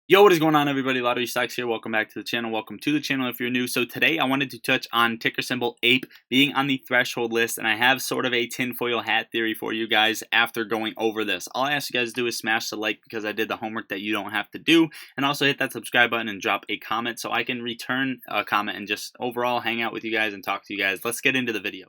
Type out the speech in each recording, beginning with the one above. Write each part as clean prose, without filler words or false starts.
Yo, what is going on, everybody? Lottery Stocks here. Welcome back to the channel. Welcome to the channel if you're new. So today I wanted to touch on ticker symbol APE being on the threshold list, and I have sort of a tinfoil hat theory for you guys after going over this. All I ask you guys to do is smash the like because I did the homework that you don't have to do, and also hit that subscribe button and drop a comment so I can return a comment and just overall hang out with you guys and talk to you guys. Let's get into the video.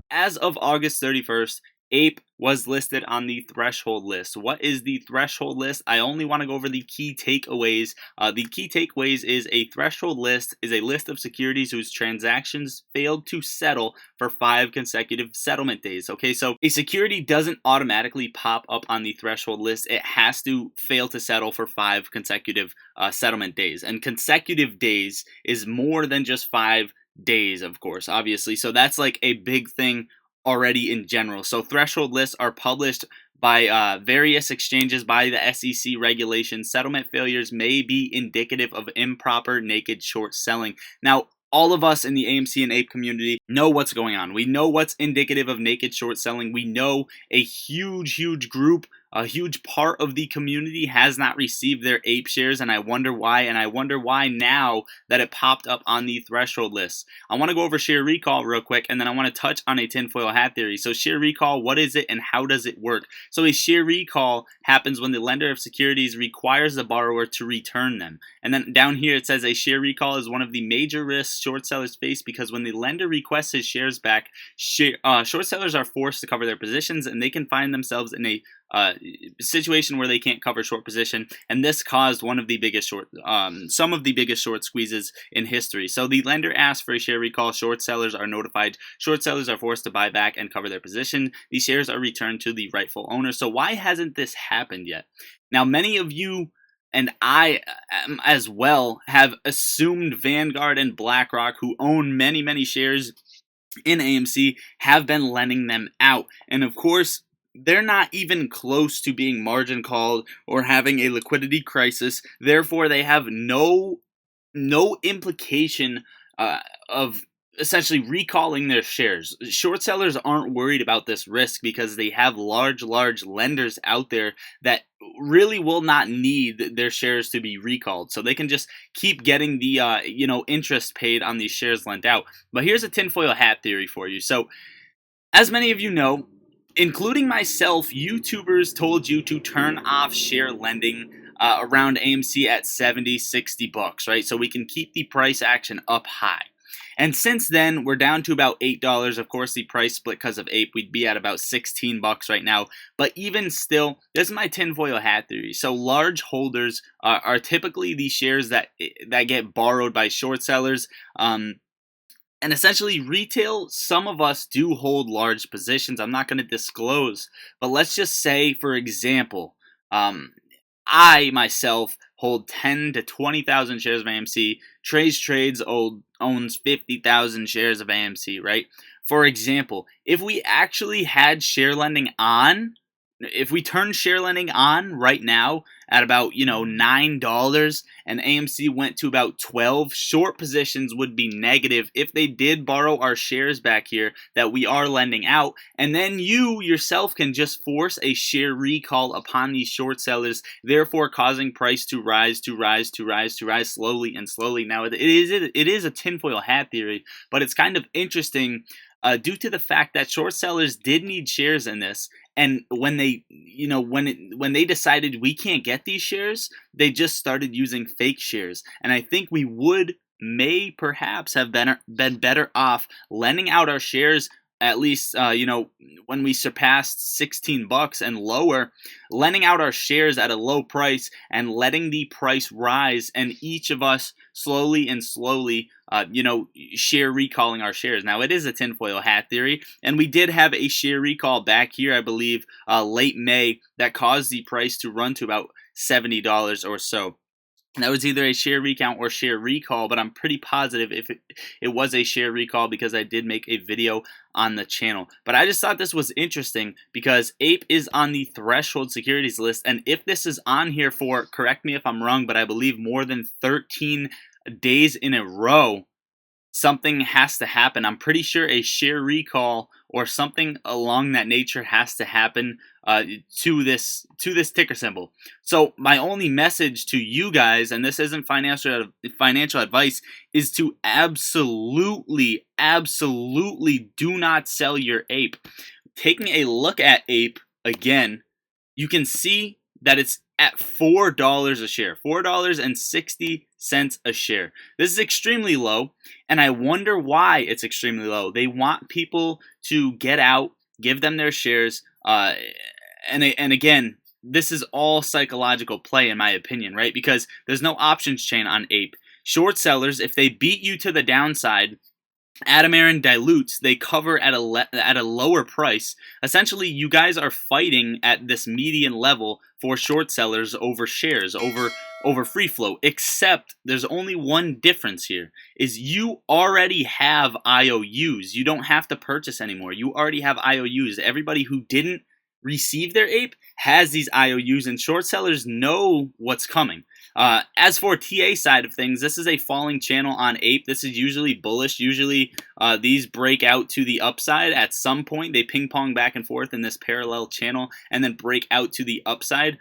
As of August 31st, APE was listed on the threshold list. What is the threshold list? I only want to go over the key takeaways. The key takeaways is a threshold list is a list of securities whose transactions failed to settle for 5 consecutive settlement days. Okay, so a security doesn't automatically pop up on the threshold list. It has to fail to settle for 5 consecutive settlement days. And consecutive days is more than just 5 days, of course, obviously. So that's like a big thing already in general. So threshold lists are published by various exchanges by the SEC regulations. Settlement failures may be indicative of improper naked short selling. Now, all of us in the AMC and APE community know what's going on. We know what's indicative of naked short selling. We know a huge group, a huge part of the community has not received their APE shares, and I wonder why, and I wonder why now that it popped up on the threshold list. I want to go over share recall real quick, and then I want to touch on a tinfoil hat theory. So share recall, what is it and how does it work? So a share recall happens when the lender of securities requires the borrower to return them. And then down here it says a share recall is one of the major risks short sellers face because when the lender requests his shares back, short sellers are forced to cover their positions, and they can find themselves in a situation where they can't cover short position, and this caused some of the biggest short squeezes in history. So the lender asks for a share recall. Short sellers are notified. Short sellers are forced to buy back and cover their position. These shares are returned to the rightful owner. So why hasn't this happened yet? Now, many of you and I as well have assumed Vanguard and BlackRock, who own many shares in AMC, have been lending them out, and of course they're not even close to being margin called or having a liquidity crisis. Therefore, they have no implication of essentially recalling their shares. Short sellers aren't worried about this risk because they have large lenders out there that really will not need their shares to be recalled. So they can just keep getting the interest paid on these shares lent out. But here's a tinfoil hat theory for you. So as many of you know, including myself, YouTubers told you to turn off share lending around AMC at 70, 60 bucks, right? So we can keep the price action up high. And since then, we're down to about $8. Of course, the price split because of APE, we'd be at about 16 bucks right now. But even still, this is my tinfoil hat theory. So large holders are typically the shares that get borrowed by short sellers. And essentially, retail, some of us do hold large positions. I'm not going to disclose. But let's just say, for example, I myself hold 10 to 20,000 shares of AMC. Trades owns 50,000 shares of AMC, right? For example, if we actually had share lending on, if we turn share lending on right now at about, $9 and AMC went to about 12, short positions would be negative if they did borrow our shares back here that we are lending out. And then you yourself can just force a share recall upon these short sellers, therefore causing price to rise slowly and slowly. Now, it is a tinfoil hat theory, but it's kind of interesting due to the fact that short sellers did need shares in this. And when they, when they decided we can't get these shares, they just started using fake shares. And I think we may perhaps have been better off lending out our shares at least, when we surpassed 16 bucks and lower, lending out our shares at a low price and letting the price rise, and each of us slowly, share recalling our shares. Now, it is a tinfoil hat theory, and we did have a share recall back here, I believe, late May, that caused the price to run to about $70 or so. That was either a share recount or share recall, but I'm pretty positive if it was a share recall because I did make a video on the channel. But I just thought this was interesting because APE is on the threshold securities list, and if this is on here for, correct me if I'm wrong, but I believe more than 13 days in a row, something has to happen. I'm pretty sure a share recall or something along that nature has to happen to this ticker symbol. So my only message to you guys, and this isn't financial advice, is to absolutely do not sell your ape. Taking a look at ape again, you can see that it's at $4 a share, $4.60 a share. This is extremely low, and I wonder why it's extremely low. They want people to get out, give them their shares, and again, this is all psychological play in my opinion, right? Because there's no options chain on ape. Short sellers, if they beat you to the downside, Atomaren dilutes, they cover at a lower price. Essentially, you guys are fighting at this median level for short sellers over shares, over free flow. Except there's only one difference here: is you already have IOUs. You don't have to purchase anymore. You already have IOUs. Everybody who didn't receive their ape has these IOUs, and short sellers know what's coming. As for TA side of things, this is a falling channel on ape. This is usually bullish. Usually these break out to the upside at some point. They ping pong back and forth in this parallel channel and then break out to the upside.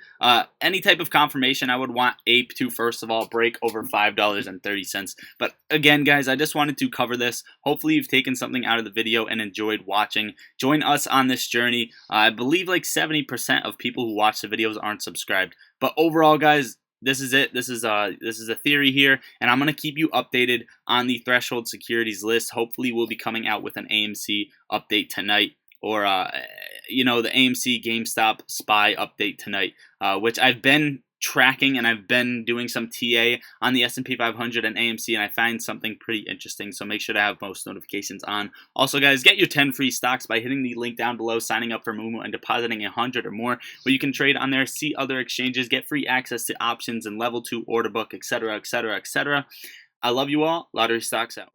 Any type of confirmation, I would want ape to first of all break over $5.30. But again, guys, I just wanted to cover this. Hopefully you've taken something out of the video and enjoyed watching. Join us on this journey. I believe like 70% of people who watch the videos aren't subscribed. But overall, guys, this is it. This is a theory here, and I'm gonna keep you updated on the threshold securities list. Hopefully, we'll be coming out with an AMC update tonight, or the AMC GameStop SPY update tonight, which I've been tracking, and I've been doing some TA on the S&P 500 and AMC, and I find something pretty interesting, so make sure to have most notifications on. Also, guys, get your 10 free stocks by hitting the link down below, signing up for Moomoo, and depositing 100 or more, where you can trade on there, see other exchanges, get free access to options and level 2 order book, etc., etc., etc. I love you all. Lottery Stocks out.